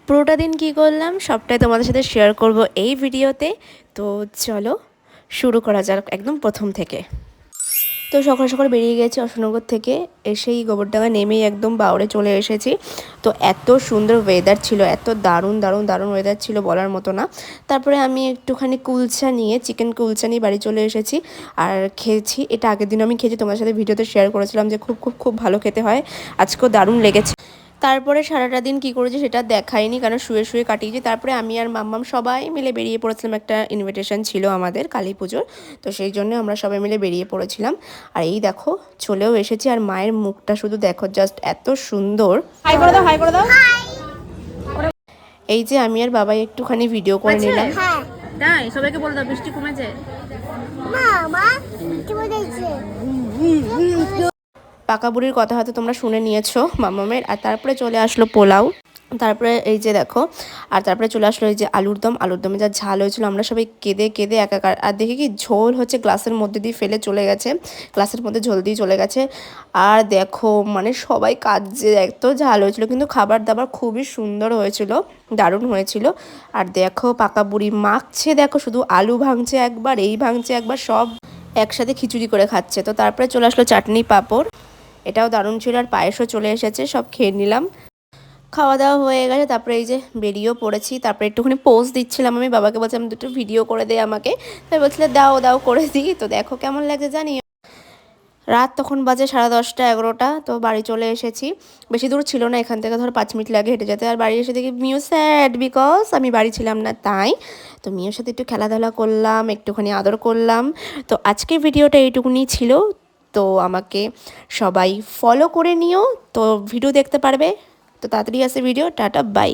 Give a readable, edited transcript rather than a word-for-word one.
পুরোটা দিন কী করলাম সবটাই তোমাদের সাথে শেয়ার করব এই ভিডিওতে। তো চলো শুরু করা যাক একদম প্রথম থেকে। তো সকাল সকাল বেরিয়ে গেছি অশোকনগর থেকে, এসেই গোবরডাঙ্গা নেমেই একদম বাউড়ে চলে এসেছি। তো এত সুন্দর ওয়েদার ছিল, এত দারুণ দারুণ দারুণ ওয়েদার ছিল বলার মতো না। তারপরে আমি একটুখানি কুলচা নিয়ে, চিকেন কুলচা নিয়ে বাড়ি চলে এসেছি আর খেয়েছি। এটা আগের দিন আমি খেয়েছি, তোমার সাথে ভিডিওতে শেয়ার করেছিলাম যে খুব খুব খুব ভালো খেতে হয়। আজকেও দারুণ লেগেছে। তারপরে সারাটা দিন কী করেছি সেটা দেখাইনি, কারণ শুয়ে শুয়ে কাটিয়েছি। তারপরে আমি আর মাম্মাম সবাই মিলে বেরিয়ে পড়েছিলাম, একটা ইনভিটেশন ছিল আমাদের কালী পুজোর, তো সেই জন্য আমরা সবাই মিলে বেরিয়ে পড়েছিলাম। আর এই দেখো চলেও এসেছি, আর মায়ের মুখটা শুধু দেখো, জাস্ট এত সুন্দর। হাই করে দাও, হাই করে দাও। এই যে আমি আর বাবাই একটুখানি ভিডিও করে নিলাম। তাই সবাইকে বলে দাও বৃষ্টি কমেছে। পাকা বুড়ির কথা হয়তো তোমরা শুনে নিয়েছো মামামের। আর তারপরে চলে আসলো পোলাও, তারপরে এই যে দেখো, আর তারপরে চলে আসলো এই যে আলুর দম। আলুর দমে যা ঝাল হয়েছিল, আমরা সবাই কেঁদে কেঁদে একাকার। আর দেখি কি ঝোল হচ্ছে গ্লাসের মধ্যে দিয়ে ফেলে চলে গেছে, গ্লাসের মধ্যে ঝোল দিয়ে চলে গেছে। আর দেখো মানে সবাই কাঁদছে, এত ঝাল হয়েছিল, কিন্তু খাবার দাবার খুবই সুন্দর হয়েছিল, দারুণ হয়েছিল। আর দেখো পাকা বুড়ি মাখছে, দেখো শুধু আলু ভাঙছে একবার, এই ভাঙছে একবার, সব একসাথে খিচুড়ি করে খাচ্ছে। তো তারপরে চলে আসলো চাটনি পাঁপড়, এটাও দারুণ ছিল। আর পায়েসও চলে এসেছে, সব খেয়ে নিলাম। খাওয়া দাওয়া হয়ে গেছে, তারপরে এই যে বেরিয়েও পড়েছি। তারপরে একটুখানি পোজ দিচ্ছিলাম, আমি বাবাকে বলছিলাম দুটো ভিডিও করে দে আমাকে, তাই বলছিলে দাও দাও করে দিই। তো দেখো কেমন লাগছে জানিও। রাত তখন বাজে 10:30 11টা। তো বাড়ি চলে এসেছি, বেশি দূর ছিল না এখান থেকে, ধরো 5 মিনিট লাগে হেঁটে যেতে। আর বাড়ি এসে দেখি মিউ স্যাড বিকজ আমি বাড়ি ছিলাম না তাই। তো মিউর সাথে একটু খেলাধুলা করলাম, একটুখানি আদর করলাম। তো আজকের ভিডিওটা এইটুকুনি ছিল। তো আমাকে সবাই ফলো করে নিও, তো ভিডিও দেখতে পারবে। তো তাড়াতাড়ি আসে ভিডিও, টাটা বাই।